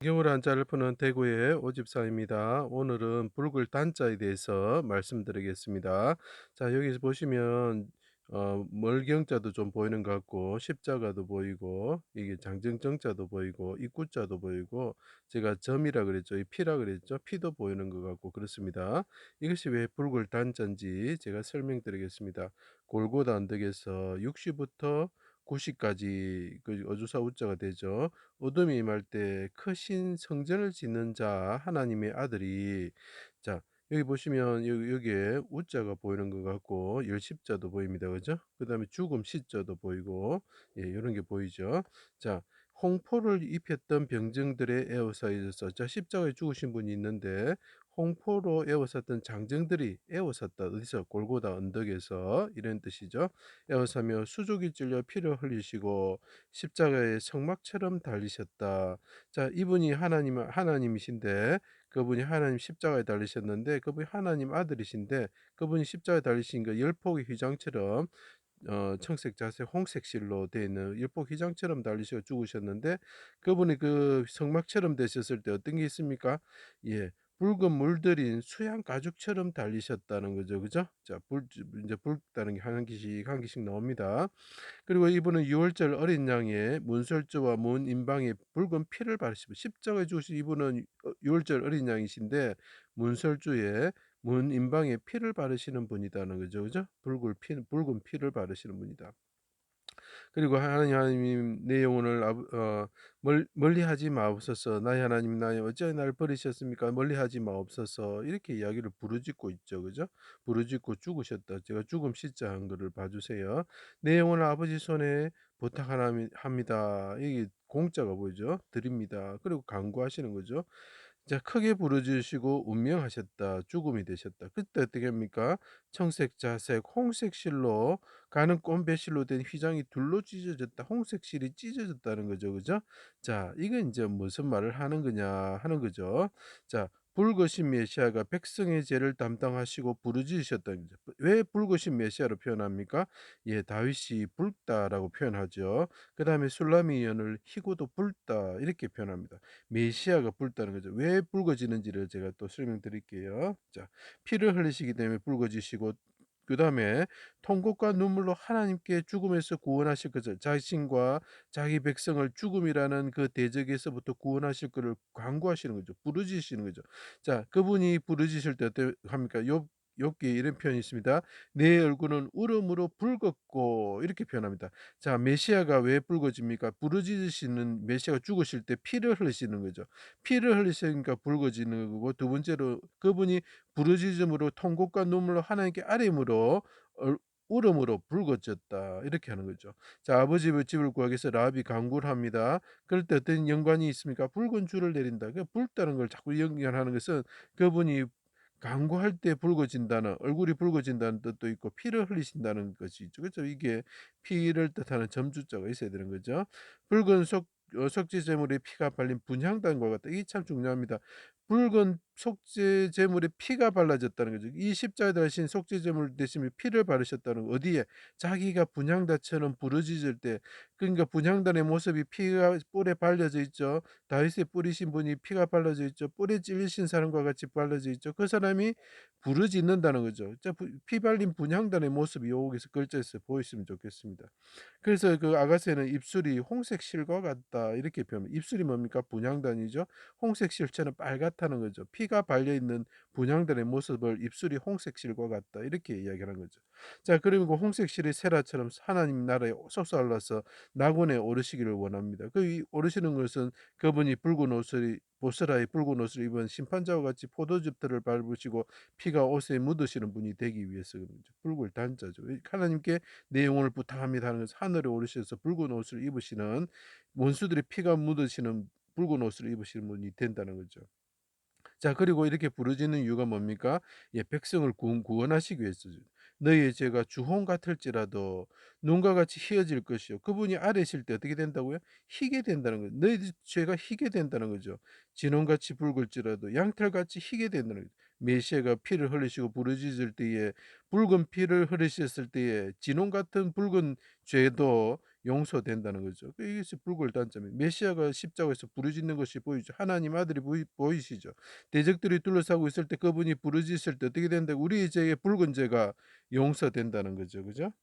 겨울 한자를 푸는 대구의 오집사입니다. 오늘은 불굴 단자에 대해서 말씀드리겠습니다. 자, 여기서 보시면 멀경자도 좀 보이는 것 같고 십자가도 보이고 이게 장정정자도 보이고 입구자도 보이고 제가 점이라 그랬죠. 이 피라 그랬죠. 피도 보이는 것 같고 그렇습니다. 이것이 왜 불굴 단자인지 제가 설명드리겠습니다. 골고다 언덕에서 6시부터 9시까지 그 어주사 우자가 되죠. 어둠이 임할 때 크신 성전을 짓는 자 하나님의 아들이, 자 여기 보시면 여기에 우자가 보이는 것 같고 열십자도 보입니다. 그죠? 그다음에 죽음 십자도 보이고, 예, 이런 게 보이죠. 자, 홍포를 입혔던 병정들의 에워싸여서, 자 십자가에 죽으신 분이 있는데 홍포로 에워쌌던 장정들이 에워쌌다. 어디서? 골고다 언덕에서, 이런 뜻이죠. 에워싸며 수족이 찔려 피를 흘리시고 십자가에 성막처럼 달리셨다. 자, 이분이 하나님이신데, 그분이 하나님 십자가에 달리셨는데 그분이 하나님 아들이신데, 그분이 십자가에 달리신 그 열폭의 휘장처럼 청색 자색 홍색 실로 되어 있는 일복 휘장처럼 달리셔 죽으셨는데, 그분이 그 성막처럼 되셨을 때 어떤 게 있습니까? 예. 붉은 물들인 수양 가죽처럼 달리셨다는 거죠. 그죠? 자, 이제 붉다는 게 한 개씩 나옵니다. 그리고 이분은 유월절 어린 양의 문설주와 문인방에 붉은 피를 바르시고, 십자가에 죽으신 이분은 유월절 어린 양이신데 문설주에 문인방에 피를 바르시는 분이다는 거죠. 그죠? 붉은 피를 바르시는 분이다. 그리고 하나님 내 영혼을 멀리하지 마옵소서. 나의 하나님 나의 어찌하여 나를 버리셨습니까? 멀리하지 마옵소서. 이렇게 이야기를 부르짖고 있죠. 그죠? 부르짖고 죽으셨다. 제가 죽음 시자한 거를 봐주세요. 내 영혼을 아버지 손에 부탁합니다. 이게 공짜가 보이죠? 드립니다. 그리고 간구하시는 거죠. 자, 크게 부르짖으시고 운명하셨다. 죽음이 되셨다. 그때 어떻게 합니까? 청색, 자색, 홍색 실로 가는 꼰배실로 된 휘장이 둘로 찢어졌다. 홍색 실이 찢어졌다는 거죠. 그죠? 자, 이건 이제 무슨 말을 하는 거냐 하는 거죠. 자, 붉으신 메시아가 백성의 죄를 담당하시고 부르짖으셨다는 거죠. 왜 붉으신 메시아로 표현합니까? 예, 다윗이 붉다라고 표현하죠. 그 다음에 술라미연을 희고도 붉다 이렇게 표현합니다. 메시아가 붉다는 거죠. 왜 붉어지는지를 제가 또 설명드릴게요. 자, 피를 흘리시기 때문에 붉어지시고, 그 다음에 통곡과 눈물로 하나님께 죽음에서 구원하실 것을, 자신과 자기 백성을 죽음이라는 그 대적에서부터 구원하실 것을 간구하시는 거죠. 부르짖으시는 거죠. 자, 그분이 부르짖을 때 어떻게 합니까? 욥기에 이런 표현이 있습니다. 내 얼굴은 울음으로 붉었고, 이렇게 표현합니다. 자, 메시아가 왜 붉어집니까? 부르짖으시는 메시아가 죽으실 때 피를 흘리시는 거죠. 피를 흘리시니까 붉어지는 거고, 두 번째로 그분이 부르짖음으로 통곡과 눈물로 하나님께 아뢰므로 울음으로 붉어졌다. 이렇게 하는 거죠. 자, 아버지의 집을 구하기 위해서 라합이 간구를 합니다. 그럴 때 어떤 연관이 있습니까? 붉은 줄을 내린다. 그 붉다는 걸 자꾸 연결하는 것은 그분이 간구할 때 붉어진다는, 얼굴이 붉어진다는 뜻도 있고 피를 흘리신다는 것이 있죠. 그렇죠? 이게 피를 뜻하는 점주자가 있어야 되는 거죠. 붉은 속죄 제물에 피가 발린 분향단과 같다. 이게 참 중요합니다. 붉은 속죄 제물에 피가 발라졌다는 거죠. 이 십자가에 달리신 속죄 제물 대신 피를 바르셨다는 거. 어디에? 자기가 분향단처럼 부르짖을 때, 그러니까 분향단의 모습이 피가 뿔에 발려져 있죠. 다윗의 뿌리신 분이 피가 발라져 있죠. 뿔에 찔리신 사람과 같이 발라져 있죠. 그 사람이 부르짖는다는 거죠. 자, 피 발린 분향단의 모습이 여기서 글자에서 보였으면 좋겠습니다. 그래서 그 아가새는 입술이 홍색 실과 같다 이렇게 표현합니다. 입술이 뭡니까? 분향단이죠. 홍색 실체는 빨갛다는 거죠. 피가 발려 있는 분향단의 모습을 입술이 홍색 실과 같다 이렇게 이야기하는 거죠. 자, 그리고 홍색 실이 세라처럼 하나님 나라에 솟아올라서 낙원에 오르시기를 원합니다. 오르시는 것은 그분이 붉은 옷을 보스라의 붉은 옷을 입은 심판자와 같이 포도즙들을 밟으시고 피가 옷에 묻으시는 분이 되기 위해서 그런죠. 붉을 단자죠. 하나님께 내 영혼을 부탁합니다 하는 것은 하늘에 오르셔서 붉은 옷을 입으시는, 원수들의 피가 묻으시는 붉은 옷을 입으시는 분이 된다는 거죠. 자, 그리고 이렇게 부르짖는 이유가 뭡니까? 예, 백성을 구원하시기 위해서죠. 너희의 죄가 주홍 같을지라도 눈과 같이 희어질 것이요. 그분이 아래실 때 어떻게 된다고요? 희게 된다는 거죠. 너희 죄가 희게 된다는 거죠. 진홍같이 붉을지라도 양털같이 희게 된다는 거죠. 메시아가 피를 흘리시고 부르짖을 때에, 붉은 피를 흘리셨을 때에 진홍 같은 붉은 죄도 용서된다는 거죠. 이것이 불굴 단점이에요. 메시아가 십자가에서 부르짖는 것이 보이죠. 하나님 아들이 보이시죠. 대적들이 둘러싸고 있을 때 그분이 부르짖을 때 어떻게 된다? 우리 죄의 붉은 죄가 용서된다는 거죠. 그죠?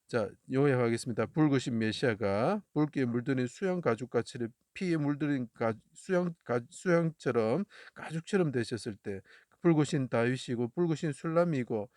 자, 요약하겠습니다. 붉으신 메시아가 붉게 물드는 수영 가죽같이 피에 물들인 수영처럼 가죽처럼 되셨을 때 붉으신 다윗이고 붉으신 술람이고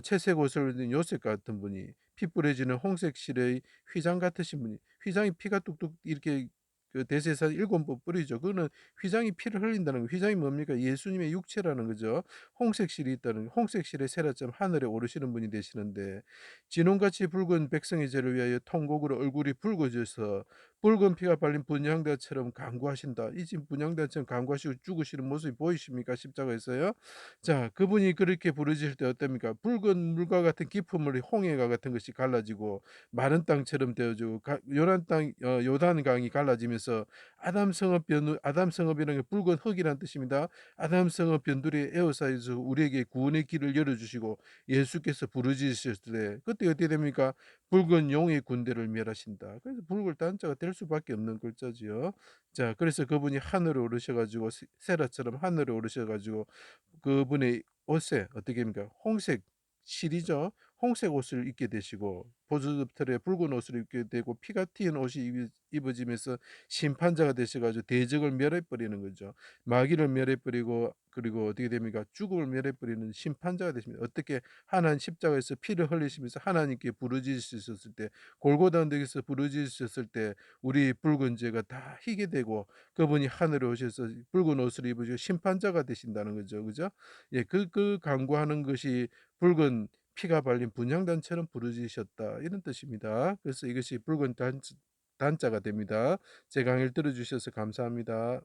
채색 옷을 입은 요셉 같은 분이 피 뿌려지는 홍색 실의 휘장 같으신 분이 휘장이 피가 뚝뚝 이렇게 그 대제사장 7번 뿌리죠. 그거는 휘장이 피를 흘린다는 거. 휘장이 뭡니까? 예수님의 육체라는 거죠. 홍색 실이 있다는 홍색 실의 세라점 하늘에 오르시는 분이 되시는데 진홍같이 붉은 백성의 죄를 위하여 통곡으로 얼굴이 붉어져서 붉은 피가 발린 분향단처럼 간구하신다. 이 지금 분향단처럼 간구하시고 죽으시는 모습이 보이십니까? 십자가에서요. 자, 그분이 그렇게 부르실 때 어떻습니까? 붉은 물과 같은 깊은 물이 홍해가 같은 것이 갈라지고 마른 땅처럼 되어지고 요단강이 갈라지면서 아담 성읍이라는 게 붉은 흙이란 뜻입니다. 아담 성읍 변두리에 에워싸여서 우리에게 구원의 길을 열어주시고 예수께서 부르짖으셨을 때 그때 어떻게 됩니까? 붉은 용의 군대를 멸하신다. 그래서 붉을 단자가 될 수밖에 없는 글자지요. 자, 그래서 그분이 하늘에 오르셔 가지고 세라처럼 하늘에 오르셔 가지고 그분의 옷에 어떻게 합니까? 홍색 실이죠. 홍색 옷을 입게 되시고 보조톱털에 붉은 옷을 입게 되고 피가 튀은 옷이 입어지면서 심판자가 되셔 가지고 대적을 멸해 버리는 거죠. 마귀를 멸해 버리고 그리고 어떻게 됩니까? 죽음을 멸해 버리는 심판자가 되십니다. 어떻게 하나님 십자가에서 피를 흘리시면서 하나님께 부르짖으셨을 때 골고다 언덕에서 부르짖으셨을 때 우리 붉은 죄가 다 희게 되고 그분이 하늘에 오셔서 붉은 옷을 입으시고 심판자가 되신다는 거죠. 그죠? 예, 그 간구하는 것이 붉은 피가 발린 분향단처럼 부르짖으셨다. 이런 뜻입니다. 그래서 이것이 붉은 단자가 됩니다. 제 강의를 들어주셔서 감사합니다.